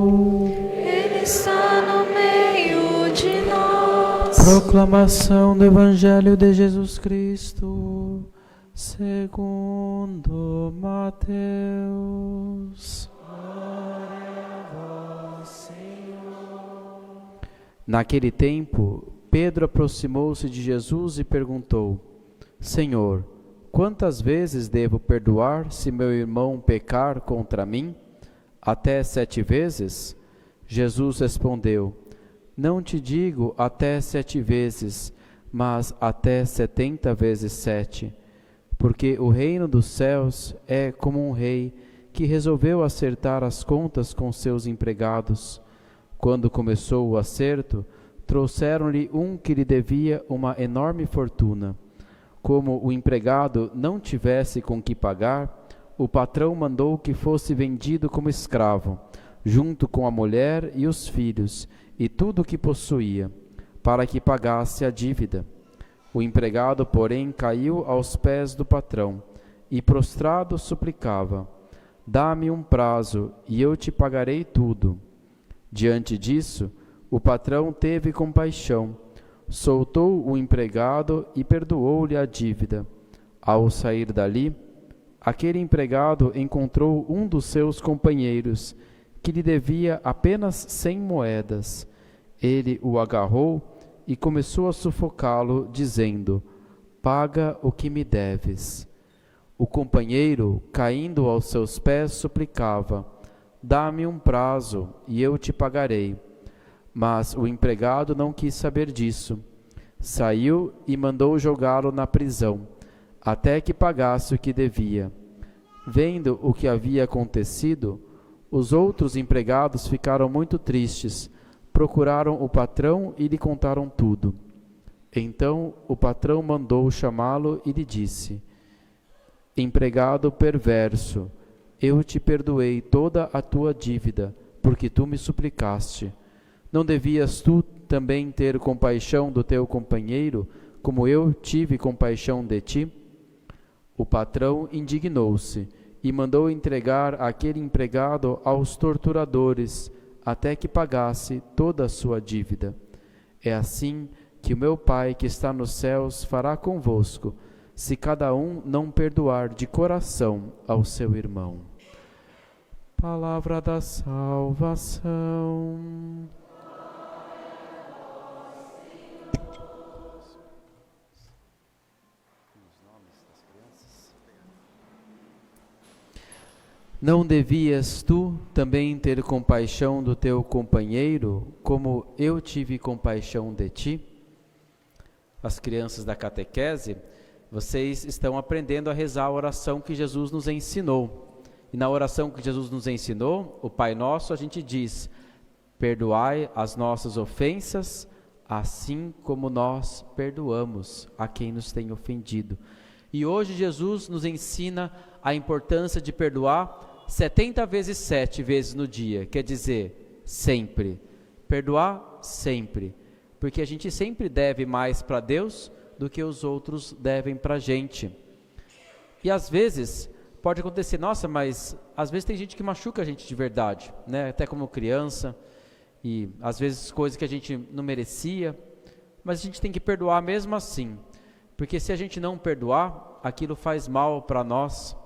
Ele está no meio de nós. Proclamação do Evangelho de Jesus Cristo, segundo Mateus. Glória a vós, Senhor. Naquele tempo, Pedro aproximou-se de Jesus e perguntou: Senhor, quantas vezes devo perdoar se meu irmão pecar contra mim? Até 7 vezes? Jesus respondeu: Não te digo até 7 vezes, mas até 70 vezes 7. Porque o reino dos céus é como um rei que resolveu acertar as contas com seus empregados. Quando começou o acerto, trouxeram-lhe um que lhe devia uma enorme fortuna. Como o empregado não tivesse com que pagar, o patrão mandou que fosse vendido como escravo, junto com a mulher e os filhos, e tudo o que possuía, para que pagasse a dívida. O empregado, porém, caiu aos pés do patrão, e prostrado suplicava: Dá-me um prazo, e eu te pagarei tudo. Diante disso, o patrão teve compaixão, soltou o empregado e perdoou-lhe a dívida. Ao sair dali, aquele empregado encontrou um dos seus companheiros, que lhe devia apenas 100 moedas. Ele o agarrou e começou a sufocá-lo, dizendo: Paga o que me deves. O companheiro, caindo aos seus pés, suplicava: Dá-me um prazo, e eu te pagarei. Mas o empregado não quis saber disso. Saiu e mandou jogá-lo na prisão, até que pagasse o que devia. Vendo o que havia acontecido, os outros empregados ficaram muito tristes, procuraram o patrão e lhe contaram tudo. Então o patrão mandou chamá-lo e lhe disse: Empregado perverso, eu te perdoei toda a tua dívida, porque tu me suplicaste. Não devias tu também ter compaixão do teu companheiro, como eu tive compaixão de ti? O patrão indignou-se e mandou entregar aquele empregado aos torturadores, até que pagasse toda a sua dívida. É assim que o meu Pai que está nos céus fará convosco, se cada um não perdoar de coração ao seu irmão. Palavra da salvação. Não devias tu também ter compaixão do teu companheiro, como eu tive compaixão de ti? As crianças da catequese, vocês estão aprendendo a rezar a oração que Jesus nos ensinou. E na oração que Jesus nos ensinou, o Pai Nosso, a gente diz: Perdoai as nossas ofensas, assim como nós perdoamos a quem nos tem ofendido. E hoje Jesus nos ensina a importância de perdoar 70 vezes 7 vezes no dia, quer dizer, sempre. Perdoar sempre, porque a gente sempre deve mais para Deus do que os outros devem para a gente. E às vezes pode acontecer, nossa, mas às vezes tem gente que machuca a gente de verdade, né? Até como criança, e às vezes coisas que a gente não merecia, mas a gente tem que perdoar mesmo assim, porque se a gente não perdoar, aquilo faz mal para nós.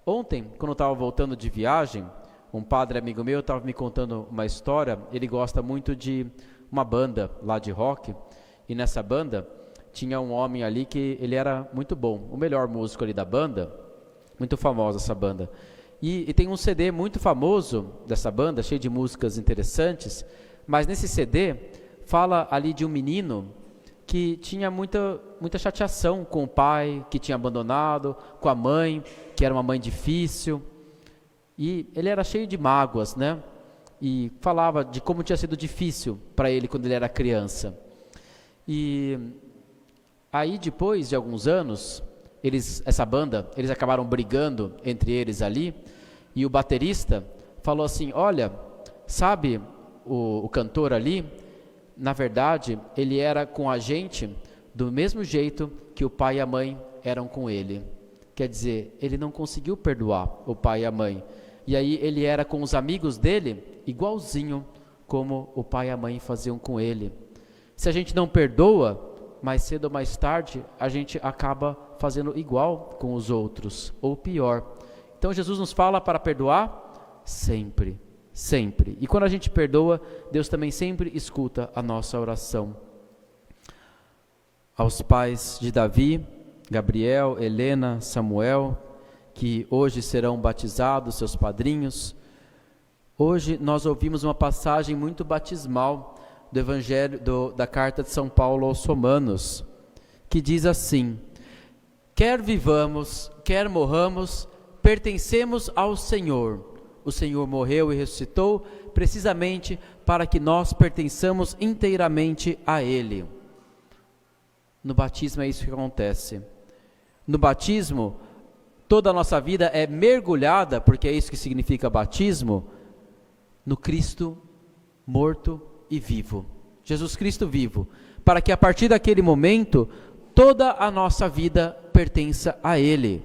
Ontem, quando eu estava voltando de viagem, um padre amigo meu estava me contando uma história. Ele gosta muito de uma banda lá de rock, e nessa banda tinha um homem ali que ele era muito bom, o melhor músico ali da banda, muito famosa essa banda. E tem um CD muito famoso dessa banda, cheio de músicas interessantes, mas nesse CD fala ali de um menino que tinha muita chateação com o pai, que tinha abandonado, com a mãe, que era uma mãe difícil, e ele era cheio de mágoas, né? E falava de como tinha sido difícil para ele quando ele era criança. E aí, depois de alguns anos, essa banda, eles acabaram brigando entre eles ali, e o baterista falou assim: olha, sabe o cantor ali? Na verdade, ele era com a gente do mesmo jeito que o pai e a mãe eram com ele. Quer dizer, ele não conseguiu perdoar o pai e a mãe, E aí ele era com os amigos dele igualzinho como o pai e a mãe faziam com ele. Se a gente não perdoa, mais cedo ou mais tarde, a gente acaba fazendo igual com os outros, ou pior. Então Jesus nos fala para perdoar sempre, sempre. E quando a gente perdoa, Deus também sempre escuta a nossa oração. Aos pais de Davi, Gabriel, Helena, Samuel, que hoje serão batizados, seus padrinhos. Hoje nós ouvimos uma passagem muito batismal do Evangelho, da carta de São Paulo aos Romanos, que diz assim: quer vivamos, quer morramos, pertencemos ao Senhor. O Senhor morreu e ressuscitou precisamente para que nós pertençamos inteiramente a Ele. No batismo é isso que acontece. No batismo, toda a nossa vida é mergulhada, porque é isso que significa batismo, no Cristo morto e vivo. Jesus Cristo vivo, para que a partir daquele momento, toda a nossa vida pertença a Ele.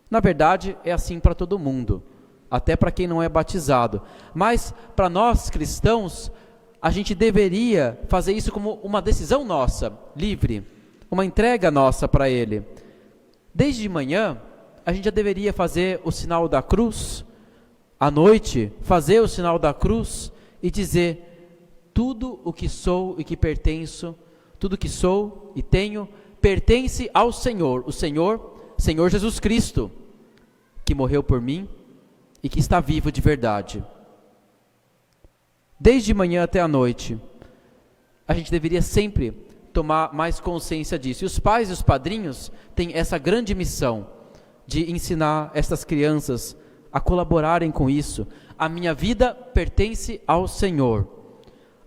Na verdade, é assim para todo mundo, até para quem não é batizado. Mas, para nós cristãos, a gente deveria fazer isso como uma decisão nossa, livre, uma entrega nossa para Ele. Desde de manhã, a gente já deveria fazer o sinal da cruz, à noite, fazer o sinal da cruz e dizer: tudo o que sou e que pertenço, tudo que sou e tenho, pertence ao Senhor, o Senhor Jesus Cristo, que morreu por mim e que está vivo de verdade. Desde manhã até a noite, a gente deveria sempre tomar mais consciência disso. E os pais e os padrinhos têm essa grande missão de ensinar essas crianças a colaborarem com isso. A minha vida pertence ao Senhor.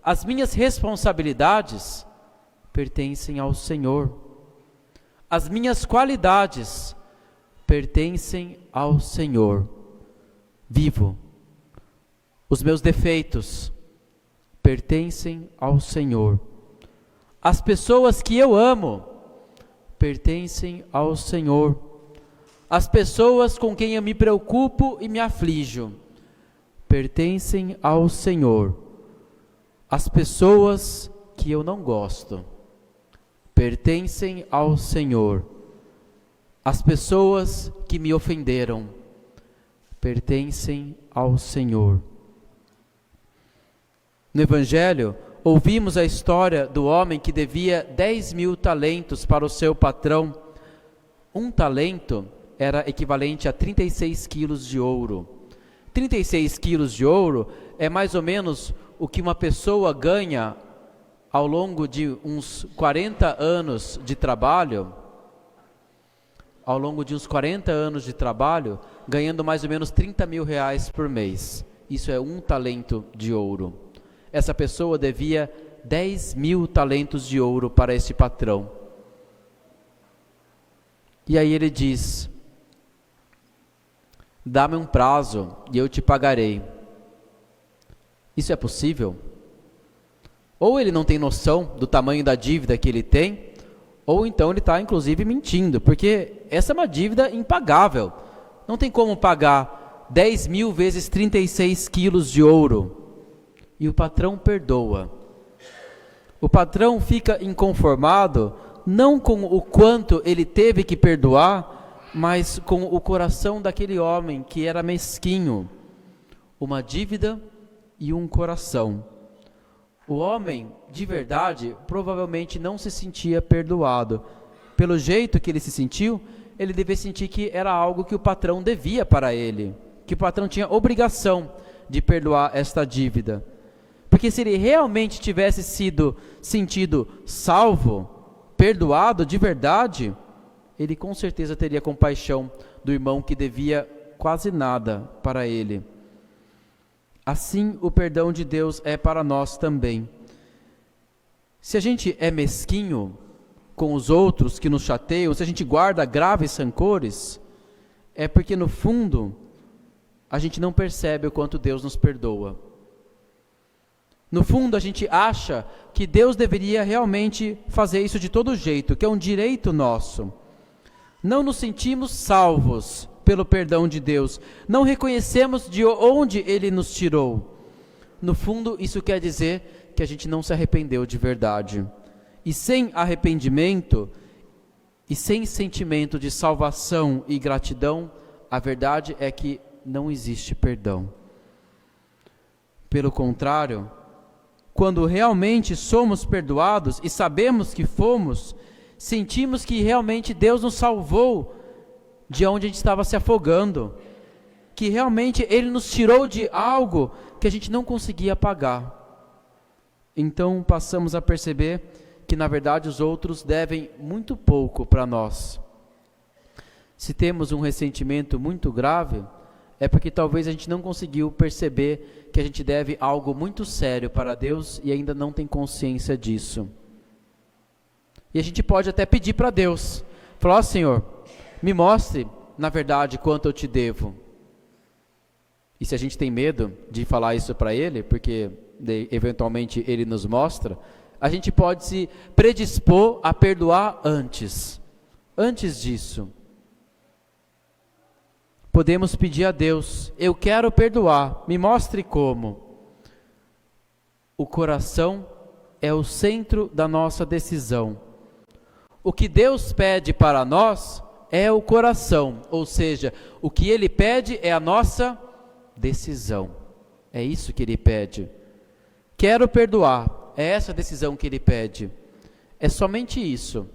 As minhas responsabilidades pertencem ao Senhor. As minhas qualidades pertencem ao Senhor vivo. Os meus defeitos pertencem ao Senhor. As pessoas que eu amo pertencem ao Senhor. As pessoas com quem eu me preocupo e me aflijo pertencem ao Senhor. As pessoas que eu não gosto pertencem ao Senhor. As pessoas que me ofenderam pertencem ao Senhor. No Evangelho, ouvimos a história do homem que devia 10.000 talentos para o seu patrão. Um talento era equivalente a 36 quilos de ouro. 36 quilos de ouro é mais ou menos o que uma pessoa ganha ao longo de uns 40 anos de trabalho. Ao longo de uns 40 anos de trabalho, ganhando mais ou menos 30 mil reais por mês. Isso é um talento de ouro. Essa pessoa devia 10.000 talentos de ouro para este patrão. E aí ele diz: dá-me um prazo e eu te pagarei. Isso é possível? Ou ele não tem noção do tamanho da dívida que ele tem, ou então ele está inclusive mentindo, porque essa é uma dívida impagável. Não tem como pagar 10.000 vezes 36 quilos de ouro. E o patrão perdoa. O patrão fica inconformado, não com o quanto ele teve que perdoar, mas com o coração daquele homem que era mesquinho. Uma dívida e um coração. O homem, de verdade, provavelmente não se sentia perdoado. Pelo jeito que ele se sentiu, ele devia sentir que era algo que o patrão devia para ele, que o patrão tinha obrigação de perdoar esta dívida. Porque se ele realmente tivesse sido sentido salvo, perdoado de verdade, ele com certeza teria compaixão do irmão que devia quase nada para ele. Assim, o perdão de Deus é para nós também. Se a gente é mesquinho com os outros que nos chateiam, se a gente guarda graves rancores, é porque no fundo a gente não percebe o quanto Deus nos perdoa. No fundo a gente acha que Deus deveria realmente fazer isso de todo jeito, que é um direito nosso. Não nos sentimos salvos pelo perdão de Deus, não reconhecemos de onde Ele nos tirou. No fundo, isso quer dizer que a gente não se arrependeu de verdade. E sem arrependimento e sem sentimento de salvação e gratidão, a verdade é que não existe perdão. Pelo contrário, quando realmente somos perdoados e sabemos que fomos, sentimos que realmente Deus nos salvou de onde a gente estava se afogando, que realmente Ele nos tirou de algo que a gente não conseguia pagar. Então passamos a perceber que na verdade os outros devem muito pouco para nós. Se temos um ressentimento muito grave, é porque talvez a gente não conseguiu perceber que a gente deve algo muito sério para Deus e ainda não tem consciência disso. E a gente pode até pedir para Deus, falar: Senhor, me mostre na verdade quanto eu te devo. E se a gente tem medo de falar isso para Ele, porque eventualmente Ele nos mostra, a gente pode se predispor a perdoar antes disso. Podemos pedir a Deus: eu quero perdoar, me mostre como. O coração é o centro da nossa decisão. O que Deus pede para nós é o coração, ou seja, o que Ele pede é a nossa decisão. É isso que Ele pede. Quero perdoar, é essa decisão que Ele pede. É somente isso.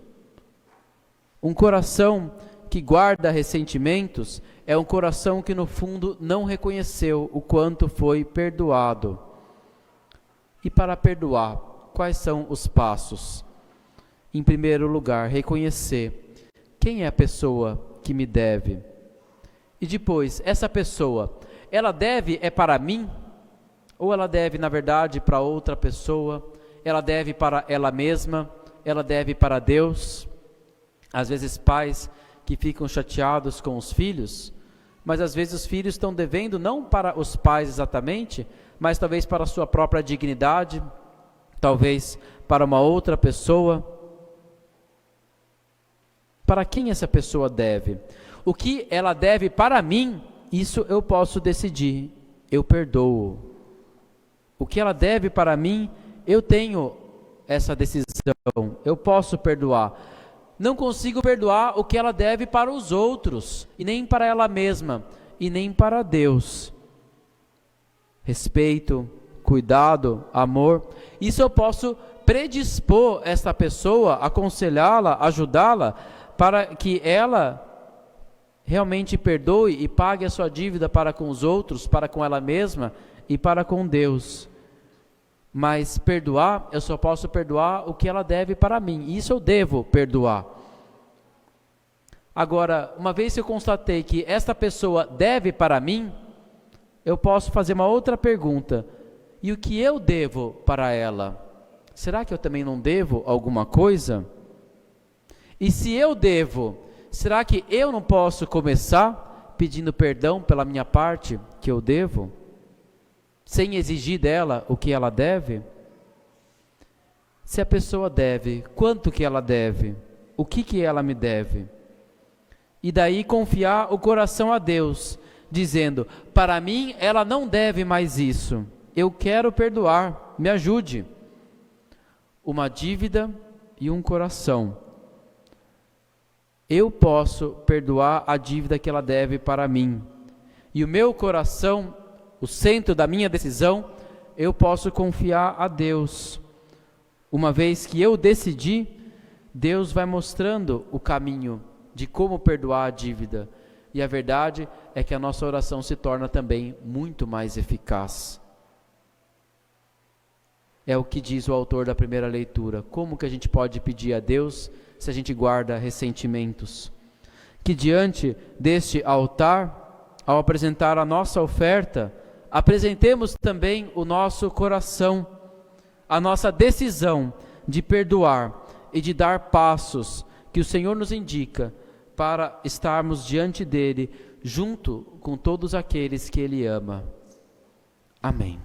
Um coração que guarda ressentimentos é um coração que no fundo não reconheceu o quanto foi perdoado. E para perdoar, quais são os passos? Em primeiro lugar, reconhecer quem é a pessoa que me deve. E depois, essa pessoa, ela deve para mim? Ou ela deve, na verdade, para outra pessoa? Ela deve para ela mesma? Ela deve para Deus? Às vezes pais que ficam chateados com os filhos, mas às vezes os filhos estão devendo não para os pais exatamente, mas talvez para a sua própria dignidade, talvez para uma outra pessoa. Para quem essa pessoa deve? O que ela deve para mim, isso eu posso decidir, eu perdoo. O que ela deve para mim, eu tenho essa decisão, eu posso perdoar. Não consigo perdoar o que ela deve para os outros, e nem para ela mesma, e nem para Deus. Respeito, cuidado, amor, isso eu posso predispor esta pessoa, aconselhá-la, ajudá-la, para que ela realmente perdoe e pague a sua dívida para com os outros, para com ela mesma e para com Deus. Mas perdoar, eu só posso perdoar o que ela deve para mim. Isso eu devo perdoar. Agora, uma vez que eu constatei que esta pessoa deve para mim, eu posso fazer uma outra pergunta. E o que eu devo para ela? Será que eu também não devo alguma coisa? E se eu devo, será que eu não posso começar pedindo perdão pela minha parte que eu devo? Sem exigir dela o que ela deve? Se a pessoa deve, quanto que ela deve? O que ela me deve? E daí confiar o coração a Deus, dizendo: para mim ela não deve mais isso, eu quero perdoar, me ajude. Uma dívida e um coração. Eu posso perdoar a dívida que ela deve para mim. E o meu coração, o centro da minha decisão, eu posso confiar a Deus. Uma vez que eu decidi, Deus vai mostrando o caminho de como perdoar a dívida. E a verdade é que a nossa oração se torna também muito mais eficaz. É o que diz o autor da primeira leitura. Como que a gente pode pedir a Deus se a gente guarda ressentimentos? Que diante deste altar, ao apresentar a nossa oferta, apresentemos também o nosso coração, a nossa decisão de perdoar e de dar passos que o Senhor nos indica para estarmos diante dele, junto com todos aqueles que Ele ama. Amém.